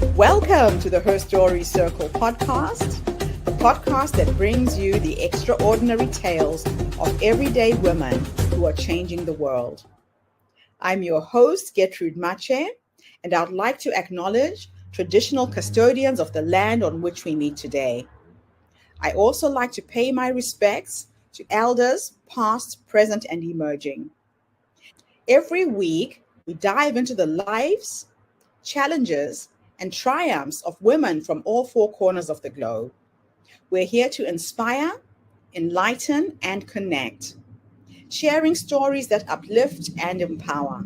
Welcome to the Her Story Circle podcast, the podcast that brings you the extraordinary tales of everyday women who are changing the world. I'm your host, Gertrude Mache, and I'd like to acknowledge traditional custodians of the land on which we meet today. I also like to pay my respects to elders, past, present, and emerging. Every week, we dive into the lives, challenges, and triumphs of women from all four corners of the globe. We're here to inspire, enlighten, and connect, sharing stories that uplift and empower.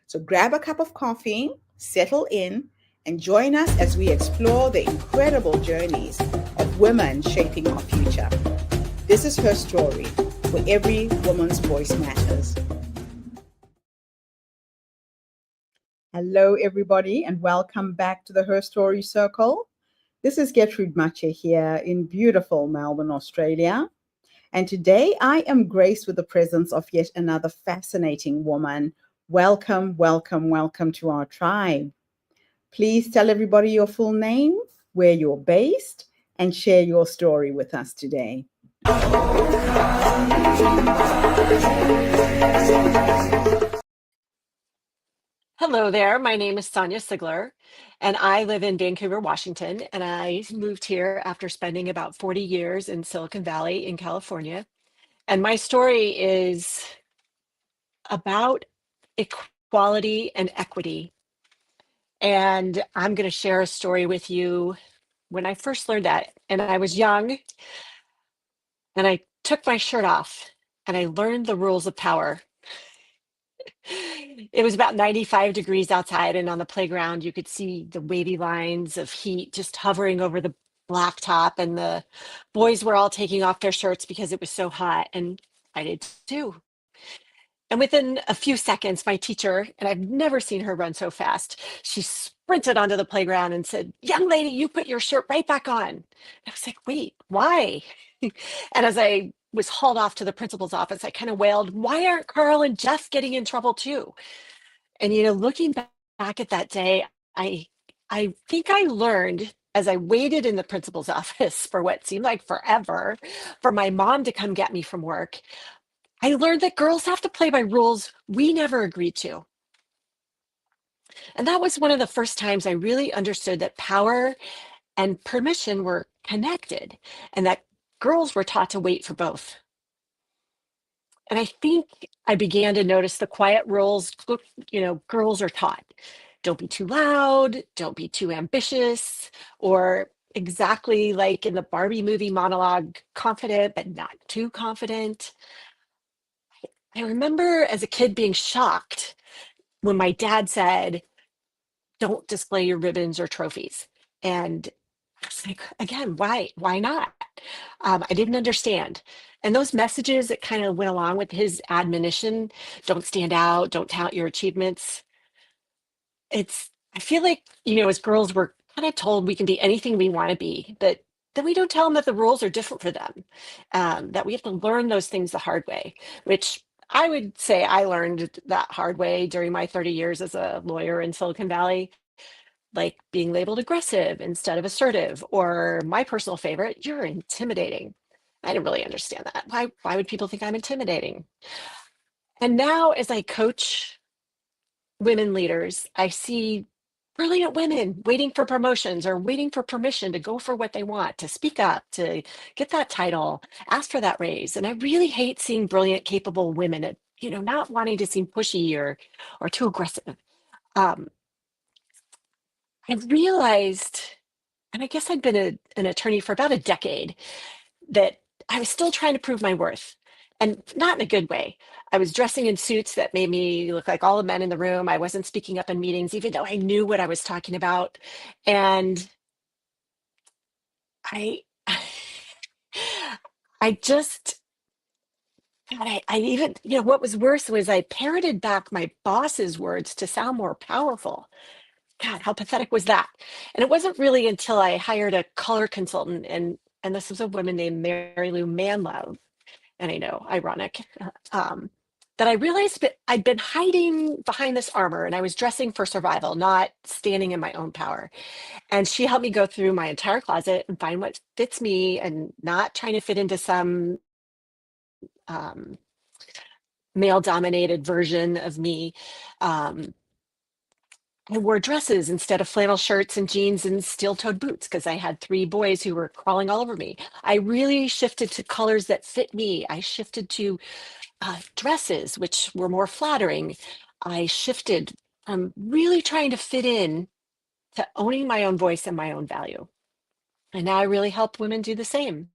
So grab a cup of coffee, settle in, and join us as we explore the incredible journeys of women shaping our future. This is Her Story, where every woman's voice matters. Hello, everybody, and welcome back to the Her Story Circle. This is Gertrude Mache here in beautiful Melbourne, Australia. And today I am graced with the presence of yet another fascinating woman. Welcome, welcome, welcome to our tribe. Please tell everybody your full name, where you're based, and share your story with us today. Hello there. My name is Sonya Sigler, and I live in Vancouver, Washington. And I moved here after spending about 40 years in Silicon Valley in California. And my story is about equality and equity. And I'm going to share a story with you when I first learned that. And I was young, and I took my shirt off, and I learned the rules of power. It was about 95 degrees outside, and on the playground, you could see the wavy lines of heat just hovering over the blacktop, and the boys were all taking off their shirts because it was so hot, and I did too. And within a few seconds, my teacher, and I've never seen her run so fast, she sprinted onto the playground and said, "Young lady, you put your shirt right back on." And I was like, "Wait, why?" And as I was hauled off to the principal's office, I kind of wailed, "Why aren't Carl and Jeff getting in trouble too?" And looking back at that day, I I think I learned as I waited in the principal's office for what seemed like forever for my mom to come get me from work. I learned that girls have to play by rules we never agreed to. And that was one of the first times I really understood that power and permission were connected and that girls were taught to wait for both. And I think I began to notice the quiet rules, girls are taught. Don't be too loud, don't be too ambitious, or exactly like in the Barbie movie monologue, confident but not too confident. I remember as a kid being shocked when my dad said, "Don't display your ribbons or trophies." And I was like, again, why? Why not? I didn't understand. And those messages that kind of went along with his admonition, don't stand out, don't tout your achievements. I feel like, as girls, we're kind of told we can be anything we want to be, but then we don't tell them that the rules are different for them, that we have to learn those things the hard way, which I would say I learned that hard way during my 30 years as a lawyer in Silicon Valley, like being labeled aggressive instead of assertive, or my personal favorite, "You're intimidating." I didn't really understand that. Why would people think I'm intimidating? And now, as I coach women leaders, I see brilliant women waiting for promotions or waiting for permission to go for what they want, to speak up, to get that title, ask for that raise. And I really hate seeing brilliant, capable women, not wanting to seem pushy or too aggressive. Um, I realized, and I guess I'd been an attorney for about a decade, that I was still trying to prove my worth, and not in a good way. I was dressing in suits that made me look like all the men in the room. I wasn't speaking up in meetings, even though I knew what I was talking about. And I, I just, God, I even, what was worse was I parroted back my boss's words to sound more powerful. God, how pathetic was that? And it wasn't really until I hired a color consultant, and this was a woman named Mary Lou Manlove. And I know, ironic. Um, that I realized that I'd been hiding behind this armor and I was dressing for survival, not standing in my own power. And she helped me go through my entire closet and find what fits me and not trying to fit into some um, male dominated version of me. Um, I wore dresses instead of flannel shirts and jeans and steel-toed boots because I had three boys who were crawling all over me. I really shifted to colors that fit me. I shifted to dresses, which were more flattering. I shifted from really trying to fit in to owning my own voice and my own value. And now I really help women do the same.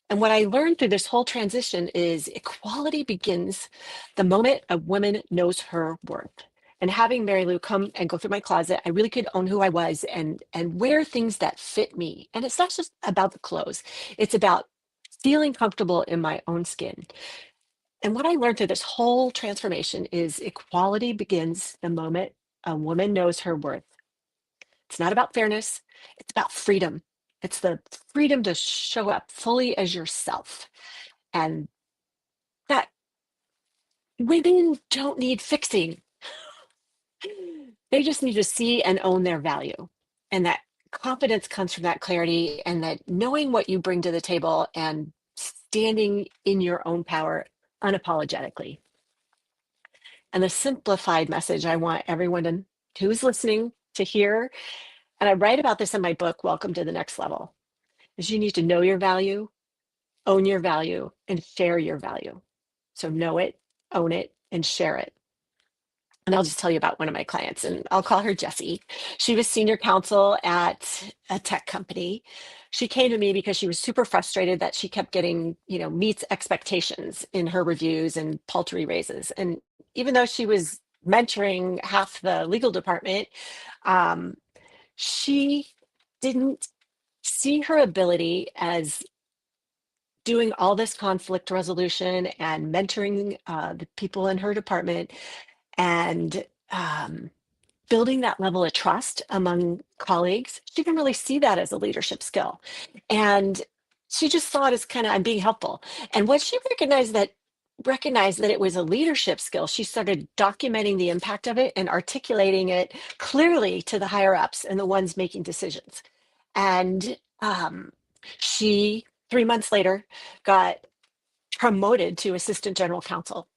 And what I learned through this whole transition is equality begins the moment a woman knows her worth. And having Mary Lou come and go through my closet, I really could own who I was and wear things that fit me. And it's not just about the clothes, it's about feeling comfortable in my own skin. And what I learned through this whole transformation is equality begins the moment a woman knows her worth. It's not about fairness, it's about freedom. It's the freedom to show up fully as yourself. And that women don't need fixing. They just need to see and own their value. And that confidence comes from that clarity and that knowing what you bring to the table and standing in your own power unapologetically. And the simplified message I want everyone who's listening to hear, and I write about this in my book, Welcome to the Next Level, is you need to know your value, own your value, and share your value. So know it, own it, and share it. And I'll just tell you about one of my clients, and I'll call her Jessie. She was senior counsel at a tech company. She came to me because she was super frustrated that she kept getting, meets expectations in her reviews and paltry raises. And even though she was mentoring half the legal department, um, she didn't see her ability as doing all this conflict resolution and mentoring the people in her department and building that level of trust among colleagues. She didn't really see that as a leadership skill. And she just saw it as kind of, I'm being helpful. And once she recognized that it was a leadership skill, she started documenting the impact of it and articulating it clearly to the higher ups and the ones making decisions. And she, 3 months later, got promoted to assistant general counsel.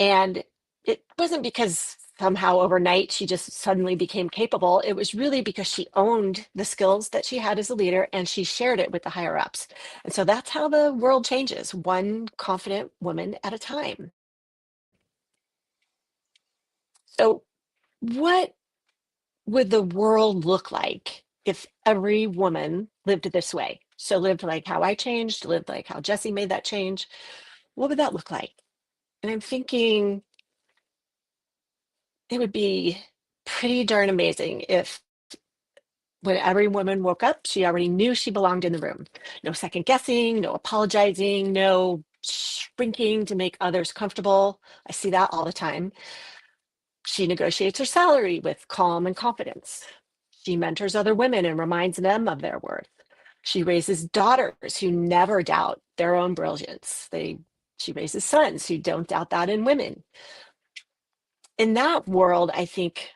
And it wasn't because somehow overnight she just suddenly became capable. It was really because she owned the skills that she had as a leader and she shared it with the higher ups. And so that's how the world changes, one confident woman at a time. So, what would the world look like if every woman lived this way? So, lived like how I changed, lived like how Jessie made that change. What would that look like? And I'm thinking it would be pretty darn amazing if when every woman woke up, she already knew she belonged in the room. No second guessing, no apologizing, no shrinking to make others comfortable. I see that all the time. She negotiates her salary with calm and confidence. She mentors other women and reminds them of their worth. She raises daughters who never doubt their own brilliance. She raises sons who don't doubt that in women. In that world, I think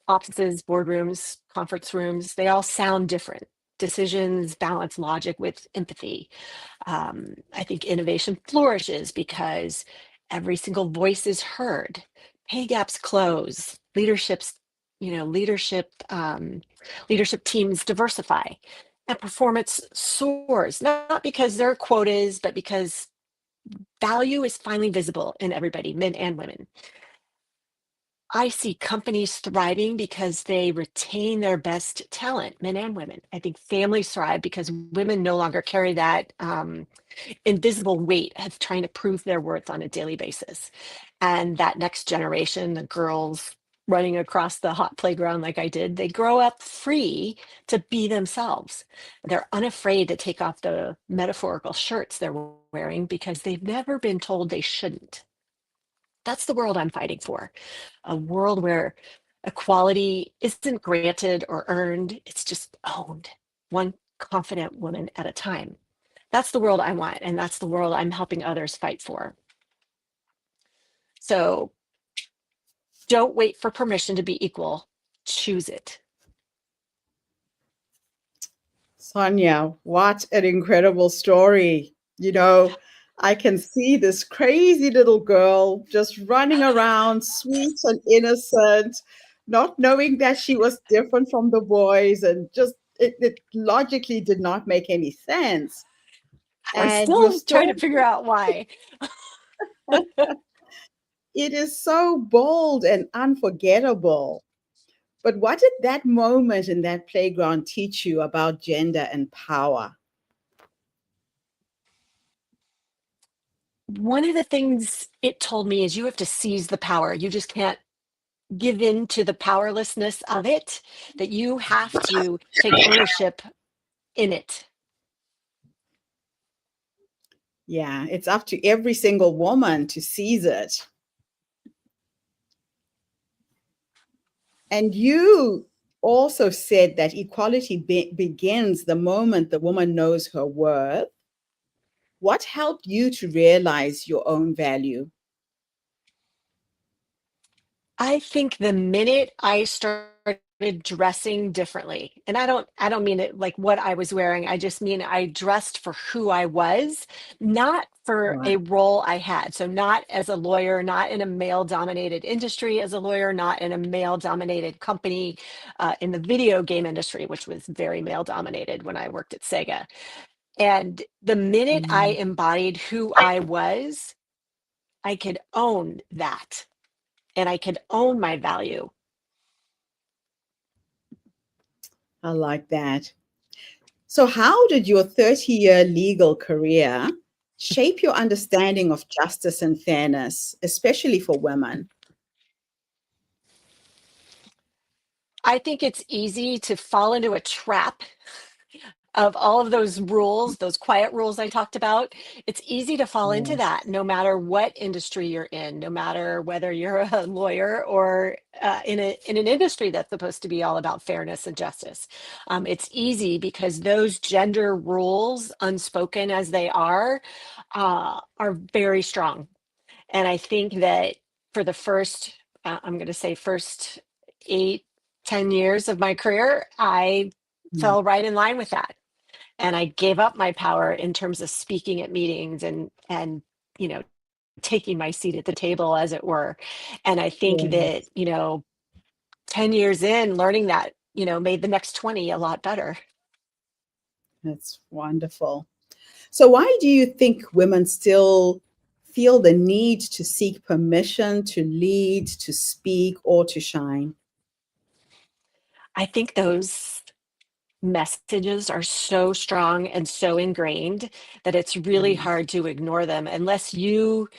offices, boardrooms, conference rooms, they all sound different. Decisions balance logic with empathy. I think innovation flourishes because every single voice is heard. Pay gaps close. Leadership teams diversify, and performance soars. Not because there are quotas, but because value is finally visible in everybody, men and women. I see companies thriving because they retain their best talent, men and women. I think families thrive because women no longer carry that invisible weight of trying to prove their worth on a daily basis. And that next generation, the girls running across the hot playground like I did, they grow up free to be themselves. They're unafraid to take off the metaphorical shirts they're wearing because they've never been told they shouldn't. That's the world I'm fighting for. A world where equality isn't granted or earned, it's just owned, one confident woman at a time. That's the world I want, and that's the world I'm helping others fight for. So don't wait for permission to be equal. Choose it. Sonia, what an incredible story. You know, I can see this crazy little girl just running around, sweet and innocent, not knowing that she was different from the boys, and just it logically did not make any sense. I'm And your still trying story, to figure out why. it is so bold and unforgettable. But what did that moment in that playground teach you about gender and power? One of the things it told me is you have to seize the power. You just can't give in to the powerlessness of it, that you have to take ownership in it. Yeah, it's up to every single woman to seize it. And you also said that equality begins the moment the woman knows her worth. What helped you to realize your own value? I think the minute I started dressing differently, and I don't mean it like what I was wearing. I just mean I dressed for who I was, not for Right. a role I had. So not as a lawyer, not in a male dominated industry as a lawyer, not in a male dominated company in the video game industry, which was very male dominated when I worked at Sega. And the minute I Mm, embodied who I was, I could own that and I could own my value. I like that. So, how did your 30-year legal career shape your understanding of justice and fairness, especially for women? I think it's easy to fall into a trap of all of those rules, those quiet rules I talked about. It's easy to fall into Yes. that no matter what industry you're in, no matter whether you're a lawyer or in an industry that's supposed to be all about fairness and justice. It's easy because those gender rules, unspoken as they are very strong. And I think that for the first, I'm going to say first 8, 10 years of my career, I Mm, fell right in line with that. And I gave up my power in terms of speaking at meetings and, you know, taking my seat at the table, as it were. And I think that, yes, 10 years in, learning that, made the next 20 a lot better. that's wonderful. So, why do you think women still feel the need to seek permission to lead, to speak, or to shine? I think those messages are so strong and so ingrained that it's really Mm, hard to ignore them unless you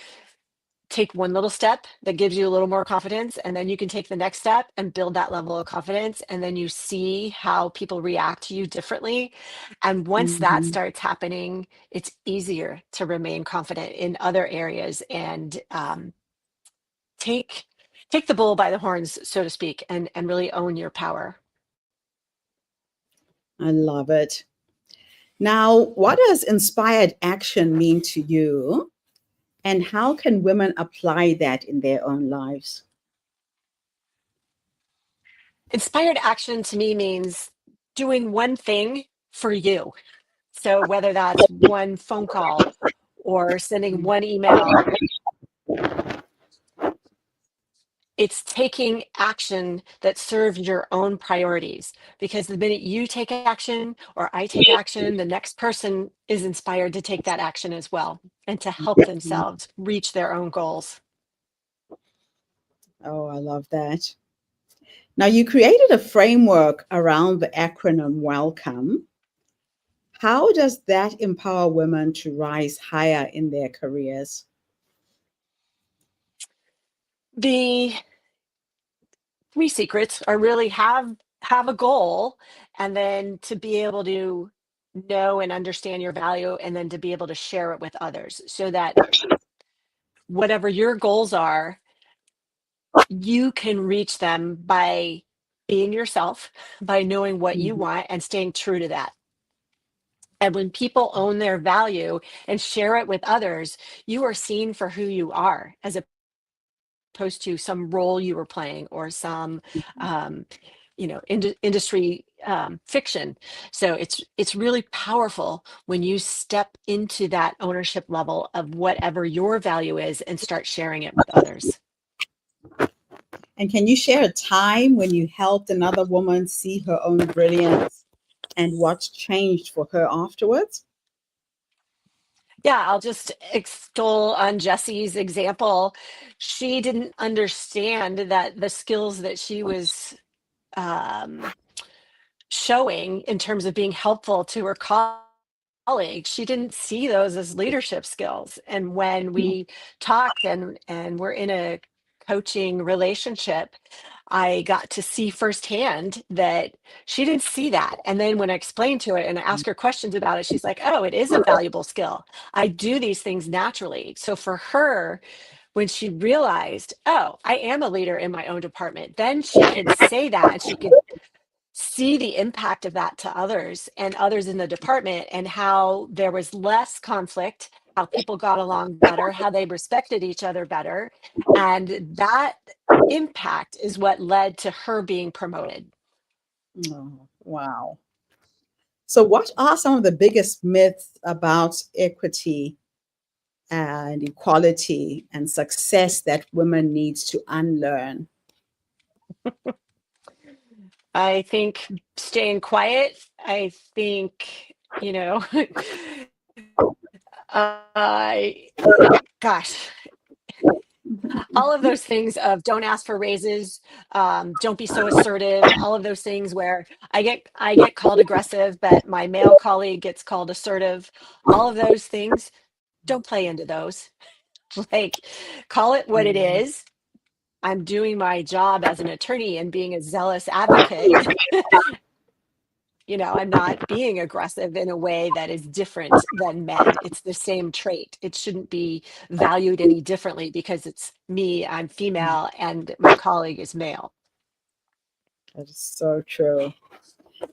take one little step that gives you a little more confidence, and then you can take the next step and build that level of confidence, and then you see how people react to you differently. And once that mhm. starts happening, it's easier to remain confident in other areas and take take the bull by the horns, so to speak, and really own your power. I love it. Now, what does inspired action mean to you, and how can women apply that in their own lives? Inspired action to me means doing one thing for you. So whether that's one phone call or sending one email, it's taking action that serves your own priorities. Because the minute you take action or I take action, the next person is inspired to take that action as well and to help Mm. themselves reach their own goals. Oh, I love that. Now, you created a framework around the acronym WELCOME. How does that empower women to rise higher in their careers? The three secrets are really have a goal, and then to be able to know and understand your value, and then to be able to share it with others so that whatever your goals are, you can reach them by being yourself, by knowing what you Mhm. want and staying true to that. And when people own their value and share it with others, you are seen for who you are as opposed to some role you were playing or some industry fiction. So it's really powerful when you step into that ownership level of whatever your value is and start sharing it with others. And can you share a time when you helped another woman see her own brilliance and what changed for her afterwards? Yeah, I'll just extol on Jessie's example. She didn't understand that the skills that she was um, showing in terms of being helpful to her colleagues, she didn't see those as leadership skills. And when we talked and we're in a coaching relationship, I got to see firsthand that she didn't see that. And then when I explained to her and I asked her questions about it, she's like, oh, it is a valuable skill. I do these things naturally. So for her, when she realized, oh, I am a leader in my own department, then she could say that and she could see the impact of that to others and others in the department, and how there was less conflict, how people got along better, how they respected each other better. And that impact is what led to her being promoted. Oh, wow. So, what are some of the biggest myths about equity and equality and success that women need to unlearn? I think staying quiet, I think, I, gosh, all of those things of don't ask for raises, don't be so assertive, all of those things where I get called aggressive, but my male colleague gets called assertive. All of those things, don't play into those. Like, call it what it Mm, is. I'm doing my job as an attorney and being a zealous advocate. I'm not being aggressive in a way that is different than men. It's the same trait. It shouldn't be valued any differently because it's me, I'm female, and my colleague is male. that is so true.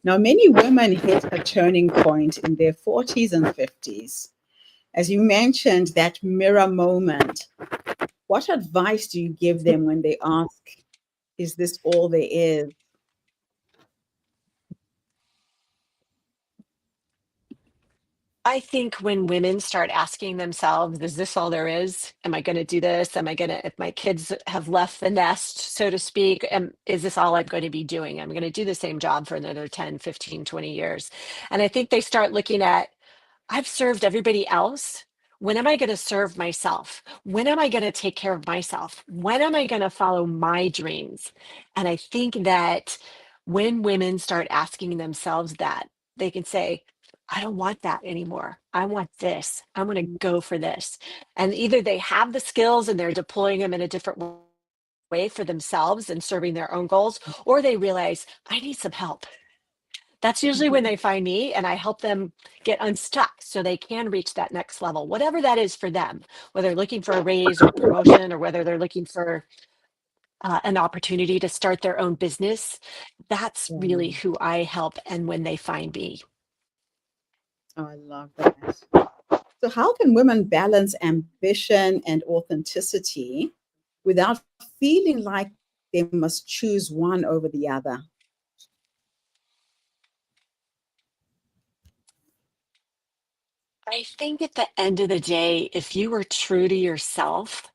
Now, many women hit a turning point in their 40s and 50s. As you mentioned, that mirror moment, what advice do you give them when they ask, is this all there is? I think when women start asking themselves, is this all there is? Am I going to do this? Am I going to, if my kids have left the nest, so to speak, is this all I'm going to be doing? I'm going to do the same job for another 10, 15, 20 years. And I think they start looking at, I've served everybody else. When am I going to serve myself? When am I going to take care of myself? When am I going to follow my dreams? And I think that when women start asking themselves that, they can say, I don't want that anymore. I want this. I'm going to go for this. And either they have the skills and they're deploying them in a different way for themselves and serving their own goals, or they realize, I need some help. That's usually when they find me and I help them get unstuck so they can reach that next level, whatever that is for them, whether they're looking for a raise or a promotion or whether they're looking for an opportunity to start their own business. That's really Yeah. who I help and when they find me. Oh, I love that. So, how can women balance ambition and authenticity without feeling like they must choose one over the other? I think at the end of the day, if you are true to yourself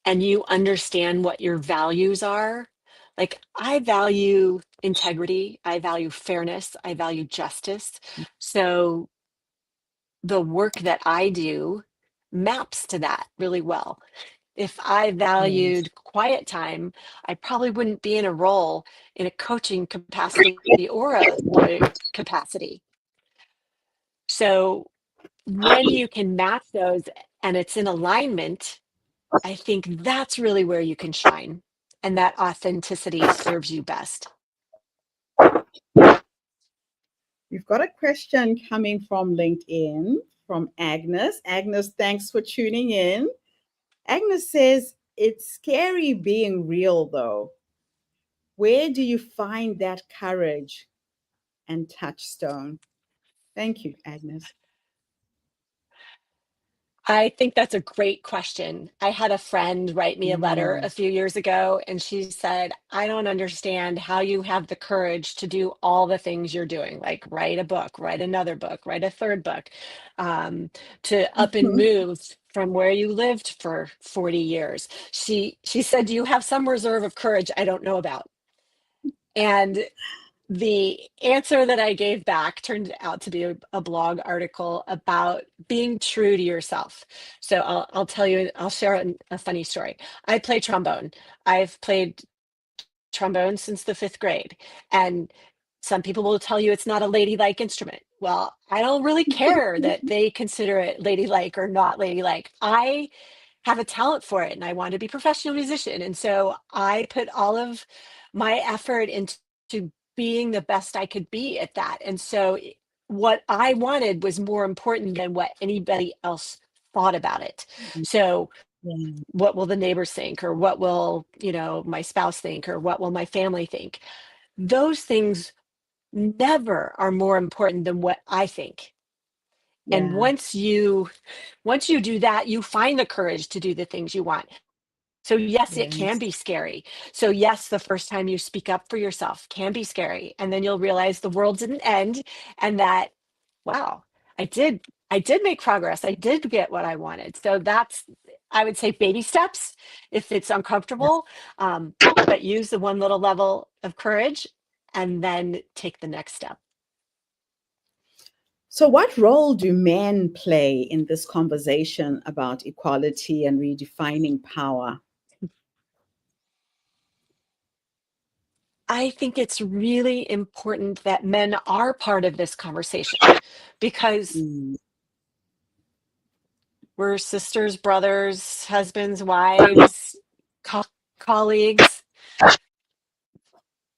and you understand what your values are, like I value integrity, I value fairness, I value justice. So the work that I do maps to that really well. If I Yes. valued quiet time, I probably wouldn't be in a role in a coaching capacity or a lawyer capacity. So when you can match those and it's in alignment, I think that's really where you can shine. And that authenticity serves you best. We've got a question coming from LinkedIn from Agnes. Agnes, thanks for tuning in. Agnes says, it's scary being real, though. Where do you find that courage and touchstone? Thank you, Agnes. I think that's a great question. I had a friend write me a letter a Mm. few years ago, and she said, I don't understand how you have the courage to do all the things you're doing, like write a book, write another book, write a third book, um, to up and move from where you lived for 40 years. She said, do you have some reserve of courage I don't know about? And the answer that I gave back turned out to be a blog article about being true to yourself. So I'll tell you, I'll share a funny story. I play trombone. I've played trombone since the fifth grade. And some people will tell you it's not a ladylike instrument. Well, I don't really care that they consider it ladylike or not ladylike. I have a talent for it and I want to be a professional musician. And so I put all of my effort into being the best I could be at that. And so what I wanted was more important than what anybody else thought about it. So Yeah. what will the neighbors think, or what will, my spouse think, or what will my family think? Those things never are more important than what I think. And Yeah. once you do that, you find the courage to do the things you want. So yes, it can Yes. be scary. So yes, the first time you speak up for yourself can be scary. And then you'll realize the world didn't end, and that, wow, I did make progress. I did get what I wanted. So that's, I would say, baby steps if it's uncomfortable. Um, but use the one little level of courage and then take the next step. So, what role do men play in this conversation about equality and redefining power? I think it's really important that men are part of this conversation because Mm. we're sisters, brothers, husbands, wives, co- colleagues.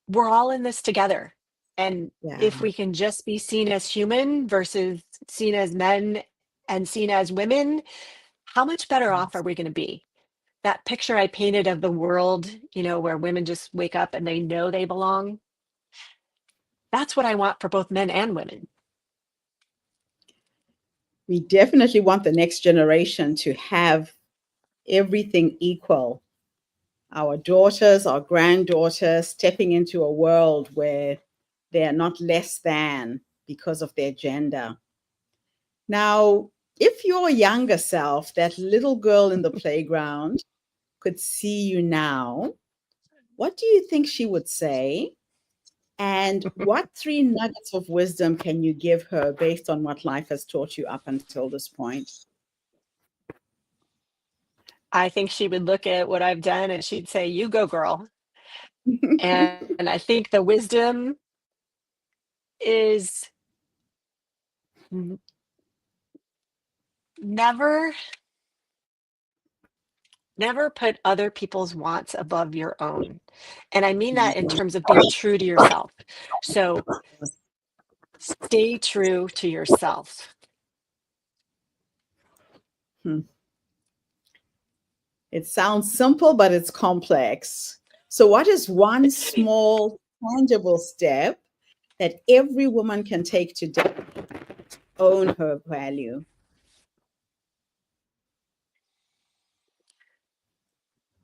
We're all in this together. And Yeah. if we can just be seen as human versus seen as men and seen as women, how much better off are we going to be? That picture I painted of the world, where women just wake up and they know they belong, that's what I want for both men and women. We definitely want the next generation to have everything equal. Our daughters, our granddaughters stepping into a world where they are not less than because of their gender. Now, if your younger self, that little girl in the playground, could see you now, what do you think she would say? And what three nuggets of wisdom can you give her based on what life has taught you up until this point? I think she would look at what I've done and she'd say, you go, girl. And I think the wisdom is never, never put other people's wants above your own. And I mean that in terms of being true to yourself. So stay true to yourself. Hmm. It sounds simple, but it's complex. So, what is one small, tangible step that every woman can take today to own her value?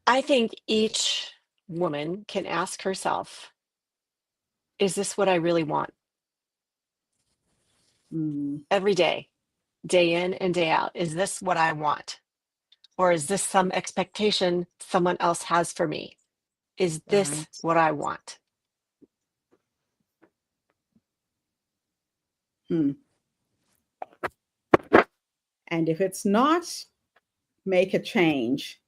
I think each woman can ask herself, is this what I really want? Mm, Every day, day in and day out. Is this what I want? Or is this some expectation someone else has for me? Is this right. what I want? Hmm. And if it's not, make a change,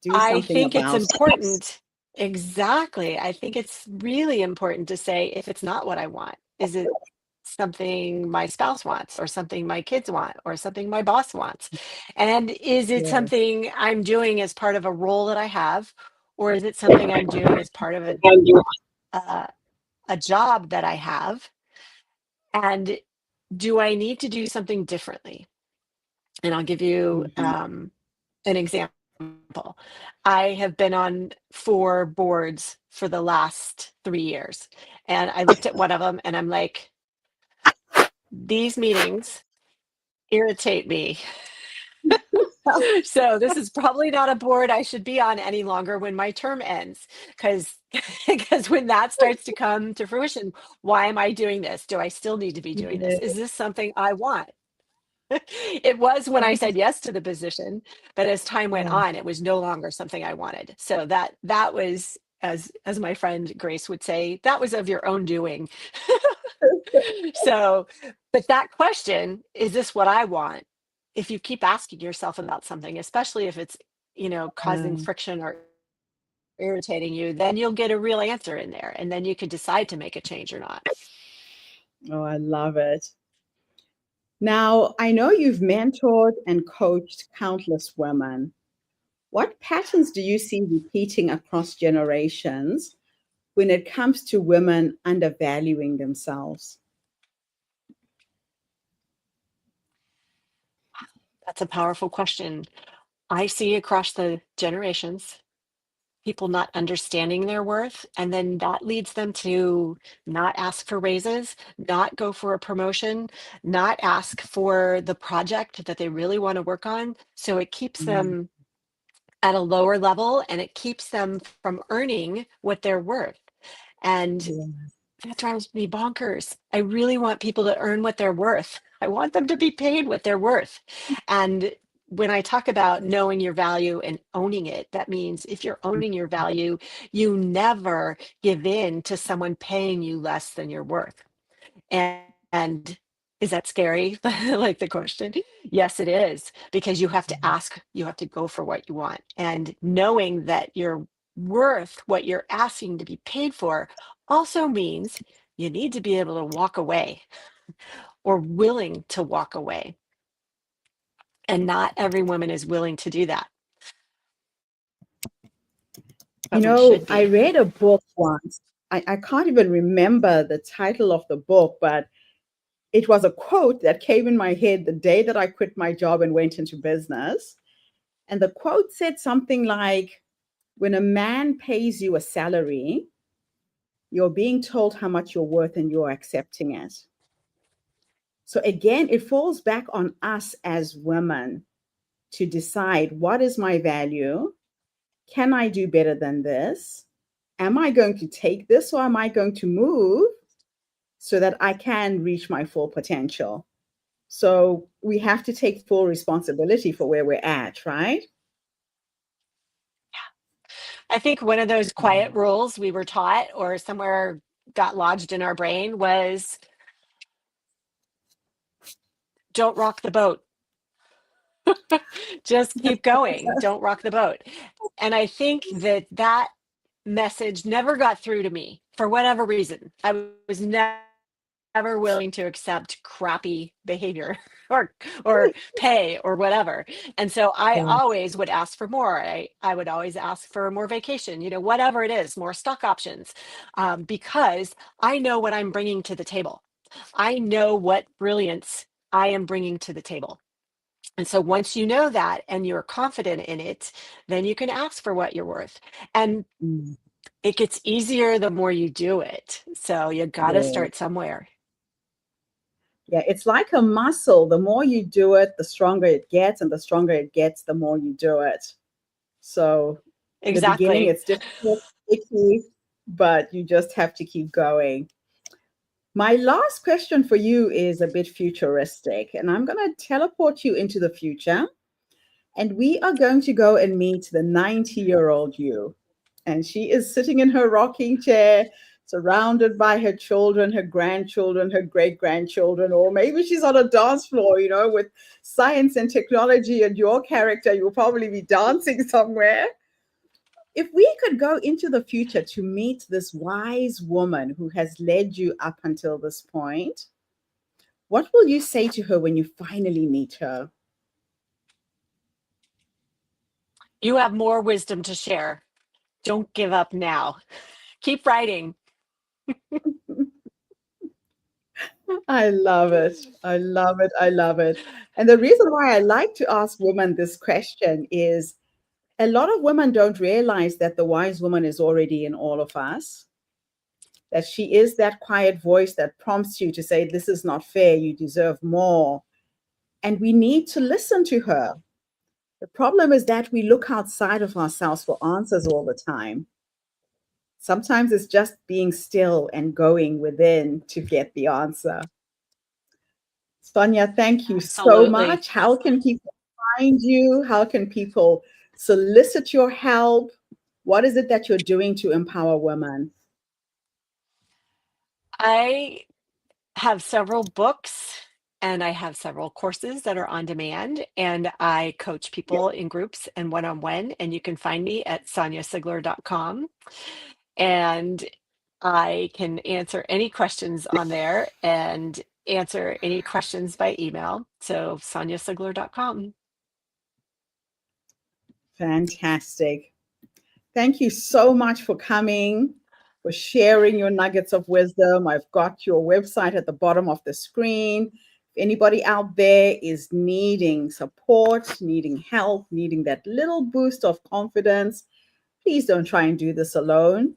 do I something think it's about it. important. Exactly. I think it's really important to say, if it's not what I want, is it something my spouse wants, or something my kids want, or something my boss wants? And is it Yes. something I'm doing as part of a role that I have, or is it something I'm doing as part of a, a job that I have? And do I need to do something differently? And I'll give you Mhm. an example. I have been on 4 boards for the last 3 years. And I looked at one of them and I'm like, these meetings irritate me. So this is probably not a board I should be on any longer when my term ends, because because when that starts to come to fruition, why am I doing this? Do I still need to be doing this? Yeah. Is this something I want? It was when I said yes to the position, but as time went Yeah. on, it was no longer something I wanted. So that was, as my friend Grace would say, that was of your own doing. So, but that question, is this what I want? If you keep asking yourself about something, especially if it's, causing Yeah. friction or irritating you, then you'll get a real answer in there. And then you can decide to make a change or not. Oh, I love it. Now, I know you've mentored and coached countless women. What patterns do you see repeating across generations when it comes to women undervaluing themselves? That's a powerful question. I see across the generations people not understanding their worth, and then that leads them to not ask for raises, not go for a promotion, not ask for the project that they really want to work on. So it keeps Mm, them at a lower level, and it keeps them from earning what they're worth. And yeah. that drives me bonkers. I really want people to earn what they're worth. I want them to be paid what they're worth. And when I talk about knowing your value and owning it, that means if you're owning your value, you never give in to someone paying you less than you're worth. And is that scary? Like the question? Yes, it is, because you have to ask, you have to go for what you want. And knowing that you're worth what you're asking to be paid for also means you need to be able to walk away or willing to walk away. And not every woman is willing to do that, You but we know, should I be. read a book once. I can't even remember the title of the book, but it was a quote that came in my head the day that I quit my job and went into business. And the quote said something like, when a man pays you a salary, you're being told how much you're worth and you're accepting it. So again, it falls back on us as women to decide, what is my value? Can I do better than this? Am I going to take this, or am I going to move so that I can reach my full potential? So we have to take full responsibility for where we're at, right? I think one of those quiet rules we were taught or somewhere got lodged in our brain was don't rock the boat. Just keep going. Don't rock the boat. And I think that message never got through to me for whatever reason. I was never willing to accept crappy behavior or pay or whatever. And so I Yeah. always would ask for more. I would always ask for more vacation, whatever it is, more stock options, because I know what I'm bringing to the table. I know what brilliance I am bringing to the table. And so once you know that and you're confident in it, then you can ask for what you're worth. And Mm, it gets easier the more you do it. So you got to yeah. start somewhere. Yeah. It's like a muscle. The more you do it, the stronger it gets, and the stronger it gets, the more you do it. So in the beginning, Exactly. it's difficult, icky, but you just have to keep going. My last question for you is a bit futuristic, and I'm going to teleport you into the future. And we are going to go and meet the 90-year-old you. And she is sitting in her rocking chair, surrounded by her children, her grandchildren, her great grandchildren, or maybe she's on a dance floor, with science and technology and your character, you'll probably be dancing somewhere. If we could go into the future to meet this wise woman who has led you up until this point, what will you say to her when you finally meet her? You have more wisdom to share. Don't give up now. Keep writing. I love it. I love it. I love it. And the reason why I like to ask women this question is a lot of women don't realize that the wise woman is already in all of us. that she is that quiet voice that prompts you to say, this is not fair, you deserve more. And we need to listen to her. The problem is that we look outside of ourselves for answers all the time. Sometimes it's just being still and going within to get the answer. Sonya, thank you so Absolutely. much. How can people find you? How can people solicit your help? What is it that you're doing to empower women? I have several books and I have several courses that are on demand, and I coach Yep. people in groups and one-on-one, and you can find me at sonyasigler.com. And I can answer any questions on there and answer any questions by email. So sonyasigler.com. Fantastic. Thank you so much for coming, for sharing your nuggets of wisdom. I've got your website at the bottom of the screen. If anybody out there is needing support, needing help, needing that little boost of confidence, please don't try and do this alone.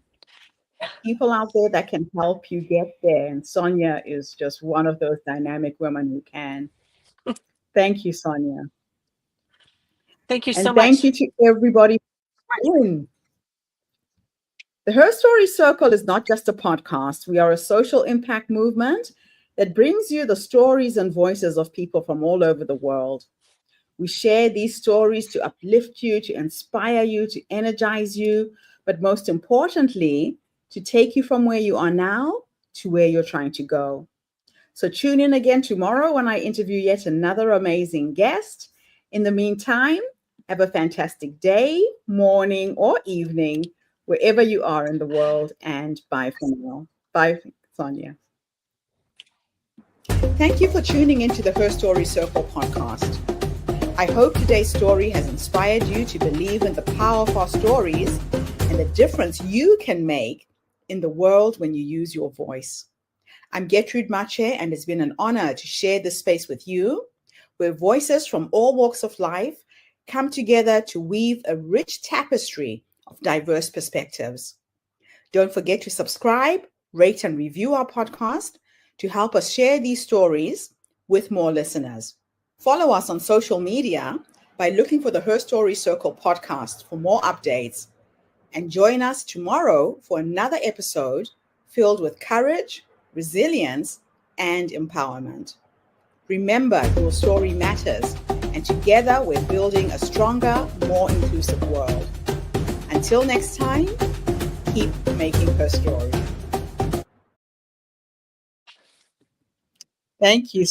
There are people out there that can help you get there. And Sonya is just one of those dynamic women who can. Thank you, Sonya. Thank you so And thank much. you to everybody for tuning in. The Her Story Circle is not just a podcast. We are a social impact movement that brings you the stories and voices of people from all over the world. We share these stories to uplift you, to inspire you, to energize you, but most importantly, to take you from where you are now to where you're trying to go. So tune in again tomorrow when I interview yet another amazing guest. In the meantime, have a fantastic day, morning, or evening, wherever you are in the world, and bye for now. Bye, Sonya. Thank you for tuning into the Her Story Circle podcast. I hope today's story has inspired you to believe in the power of our stories and the difference you can make in the world when you use your voice. I'm Gertrude Mache, and it's been an honor to share this space with you, where voices from all walks of life come together to weave a rich tapestry of diverse perspectives. Don't forget to subscribe, rate, and review our podcast to help us share these stories with more listeners. Follow us on social media by looking for the Her Story Circle podcast for more updates. And join us tomorrow for another episode filled with courage, resilience, and empowerment. Remember, your story matters, and together we're building a stronger, more inclusive world. Until next time, keep making her story. Thank you